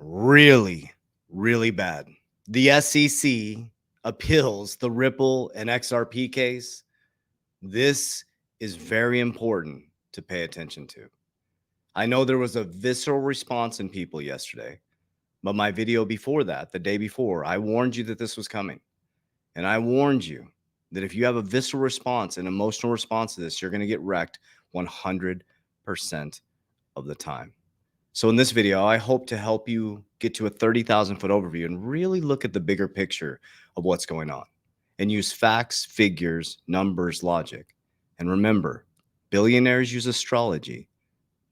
really, really bad. The SEC appeals the Ripple and XRP case. This is very important to pay attention to. I know there was a visceral response in people yesterday, but my video before that, the day before, I warned you that this was coming. And I warned you that if you have a visceral response, an emotional response to this, you're going to get wrecked 100% of the time. So in this video, I hope to help you get to a 30,000 foot overview and really look at the bigger picture of what's going on and use facts, figures, numbers, logic. And remember, billionaires use astrology,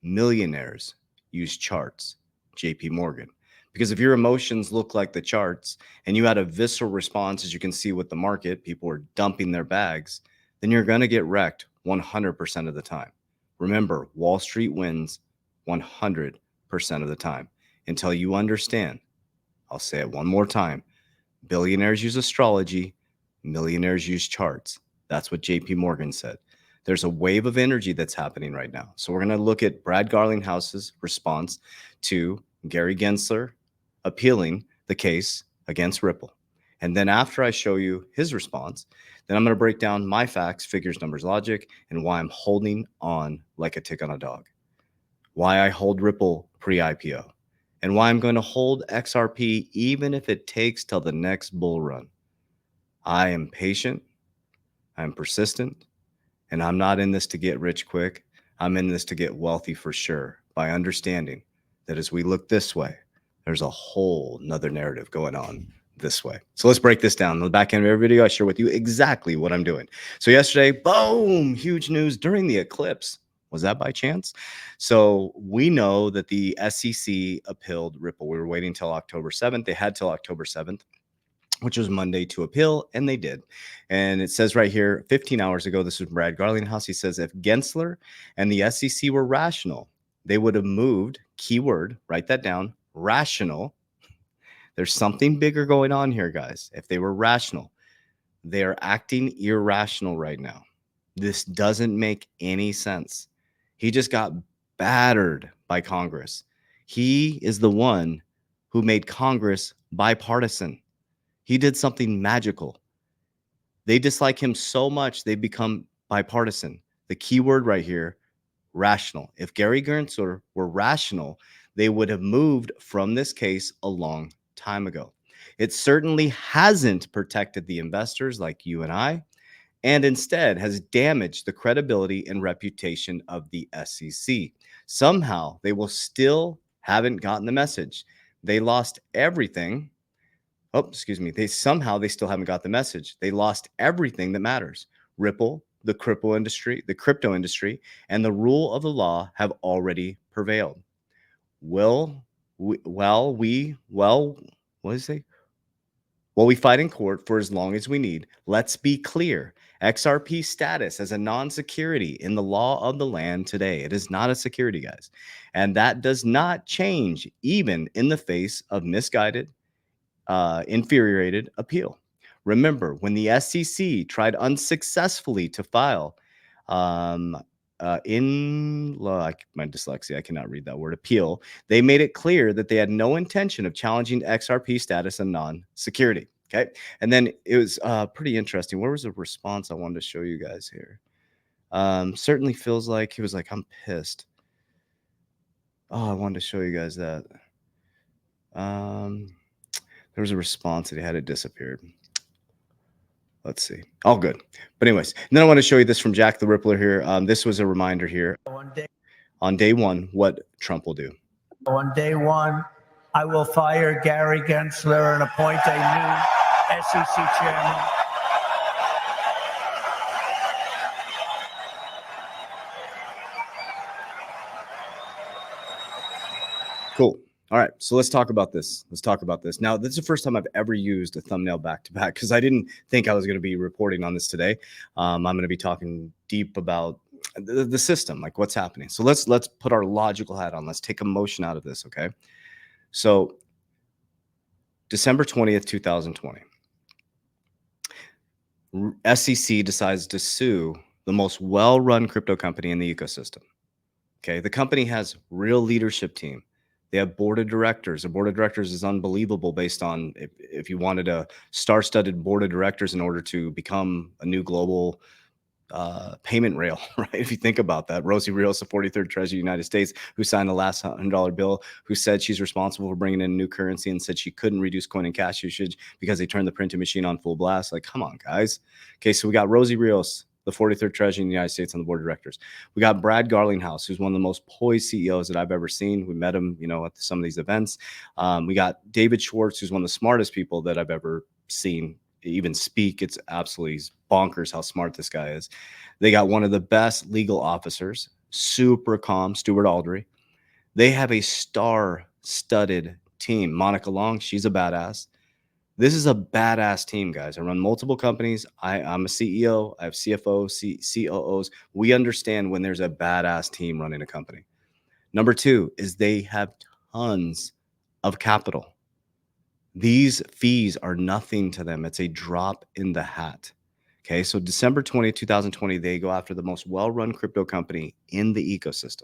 millionaires use charts, JP Morgan. Because if your emotions look like the charts and you had a visceral response, as you can see with the market, people are dumping their bags, then you're going to get wrecked 100% of the time. Remember, Wall Street wins 100% of the time until you understand. I'll say it one more time. Billionaires use astrology, millionaires use charts. That's what JP Morgan said. There's a wave of energy that's happening right now. So we're going to look at Brad Garlinghouse's response to Gary Gensler appealing the case against Ripple. And then after I show you his response, then I'm going to break down my facts, figures, numbers, logic, and why I'm holding on like a tick on a dog. Why I hold Ripple pre-IPO, and why I'm going to hold XRP even if it takes till the next bull run. I am patient, I'm persistent, and I'm not in this to get rich quick. I'm in this to get wealthy for sure, by understanding that as we look this way, there's a whole nother narrative going on this way. So let's break this down. On the back end of every video, I share with you exactly what I'm doing. So yesterday, boom, huge news during the eclipse. Was that by chance? So we know that the SEC appealed Ripple. We were waiting till October 7th. They had till October 7th, which was Monday, to appeal, and they did. And it says right here, 15 hours ago, this was Brad Garlinghouse. He says, if Gensler and the SEC were rational, they would have moved, keyword, write that down, rational. There's something bigger going on here, guys. If they were rational, they are acting irrational right now. This doesn't make any sense. He just got battered by Congress. He is the one who made Congress bipartisan. He did something magical. They dislike him so much, they become bipartisan. The key word right here, rational. If Gary Gensler were rational, they would have moved from this case a long time ago. It certainly hasn't protected the investors like you and I, and instead has damaged the credibility and reputation of the SEC. Somehow, they will still haven't gotten the message. They lost everything. Oh, excuse me. They still haven't got the message. They lost everything that matters. Ripple, the crypto industry, and the rule of the law have already prevailed. What does it say? Well, we fight in court for as long as we need. Let's be clear. XRP status as a non-security in the law of the land today. It is not a security, guys. And that does not change even in the face of misguided, infuriated appeal. Remember, when the SEC tried unsuccessfully to file my dyslexia, I cannot read that word, appeal, they made it clear that they had no intention of challenging XRP status and non-security. Okay. And then it was pretty interesting. Where was the response I wanted to show you guys here? Certainly feels like he was like, I'm pissed. Oh, I wanted to show you guys that. There was a response that he had, it disappeared. Let's see. All good. But anyways, and then I want to show you this from Jack the Rippler here. This was a reminder here. On day one, what Trump will do. On day one, I will fire Gary Gensler and appoint a new SEC chairman. Cool. All right, so let's talk about this. Now, this is the first time I've ever used a thumbnail back to back because I didn't think I was going to be reporting on this today. I'm going to be talking deep about the system, like what's happening. So let's put our logical hat on. Let's take emotion out of this, okay? So December 20th, 2020, SEC decides to sue the most well-run crypto company in the ecosystem. Okay, the company has real leadership team. They have board of directors. A board of directors is unbelievable based on if you wanted a star-studded board of directors in order to become a new global payment rail, right? If you think about that, Rosie Rios, the 43rd Treasurer of the United States, who signed the last $100 bill, who said she's responsible for bringing in new currency and said she couldn't reduce coin and cash usage because they turned the printing machine on full blast. Like, come on, guys. Okay, so we got Rosie Rios, the 43rd Treasurer of the United States, on the board of directors. We got Brad Garlinghouse, who's one of the most poised CEOs that I've ever seen. We met him, at some of these events. We got David Schwartz, who's one of the smartest people that I've ever seen even speak. It's absolutely bonkers how smart this guy is. They got one of the best legal officers, super calm, Stuart Aldry. They have a star-studded team. Monica Long, she's a badass. This is a badass team, guys. I run multiple companies. I'm a CEO. I have CFOs, COOs. We understand when there's a badass team running a company. Number two is they have tons of capital. These fees are nothing to them. It's a drop in the hat. Okay, so December 20th, 2020, they go after the most well-run crypto company in the ecosystem.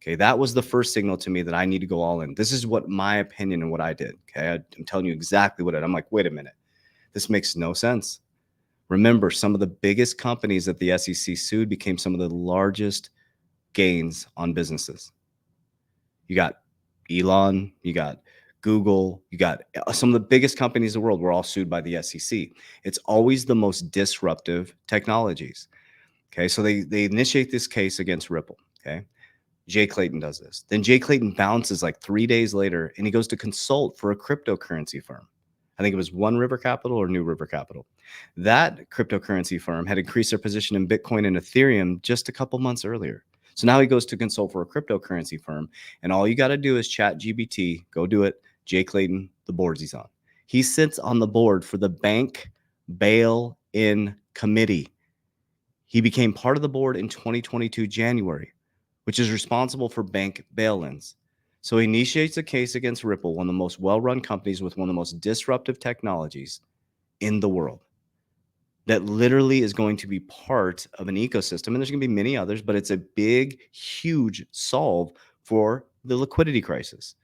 Okay, that was the first signal to me that I need to go all in. This is what my opinion and what I did. Okay, I'm telling you exactly what I'm like, wait a minute. This makes no sense. Remember, some of the biggest companies that the SEC sued became some of the largest gains on businesses. You got Elon, you got Google, you got some of the biggest companies in the world were all sued by the SEC. It's always the most disruptive technologies. Okay, so they initiate this case against Ripple. Okay, Jay Clayton does this. Then Jay Clayton bounces like 3 days later and he goes to consult for a cryptocurrency firm. I think it was One River Capital or New River Capital. That cryptocurrency firm had increased their position in Bitcoin and Ethereum just a couple months earlier. So now he goes to consult for a cryptocurrency firm. And all you got to do is chat GBT, go do it. Jay Clayton, the boards he's on. He sits on the board for the bank bail-in committee. He became part of the board in 2022 January, which is responsible for bank bail-ins. So he initiates a case against Ripple, one of the most well-run companies with one of the most disruptive technologies in the world, that literally is going to be part of an ecosystem. And there's going to be many others, but it's a big, huge solve for the liquidity crisis.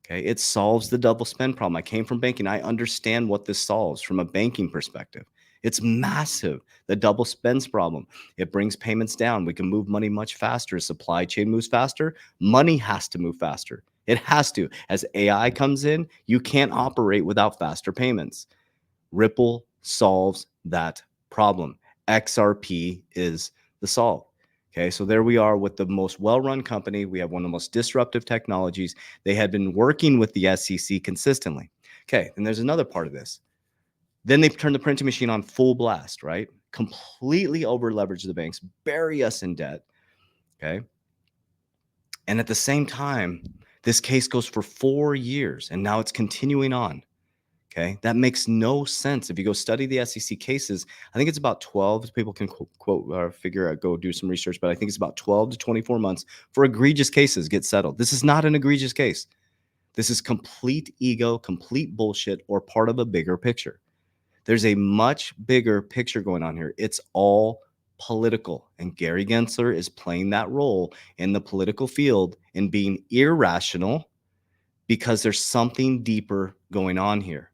Okay, it solves the double spend problem. I came from banking. I understand what this solves from a banking perspective. It's massive. The double spends problem. It brings payments down. We can move money much faster. Supply chain moves faster. Money has to move faster. It has to. As AI comes in, you can't operate without faster payments. Ripple solves that problem. XRP is the solve. Okay, so there we are with the most well-run company. We have one of the most disruptive technologies. They had been working with the SEC consistently. Okay, and there's another part of this. Then they turn the printing machine on full blast, right? Completely over-leverage the banks, bury us in debt. Okay. And at the same time, this case goes for 4 years, and now it's continuing on. Okay, that makes no sense. If you go study the SEC cases, I think it's about 12. People can quote or figure out, go do some research, but I think it's about 12 to 24 months for egregious cases get settled. This is not an egregious case. This is complete ego, complete bullshit, or part of a bigger picture. There's a much bigger picture going on here. It's all political, and Gary Gensler is playing that role in the political field and being irrational because there's something deeper going on here.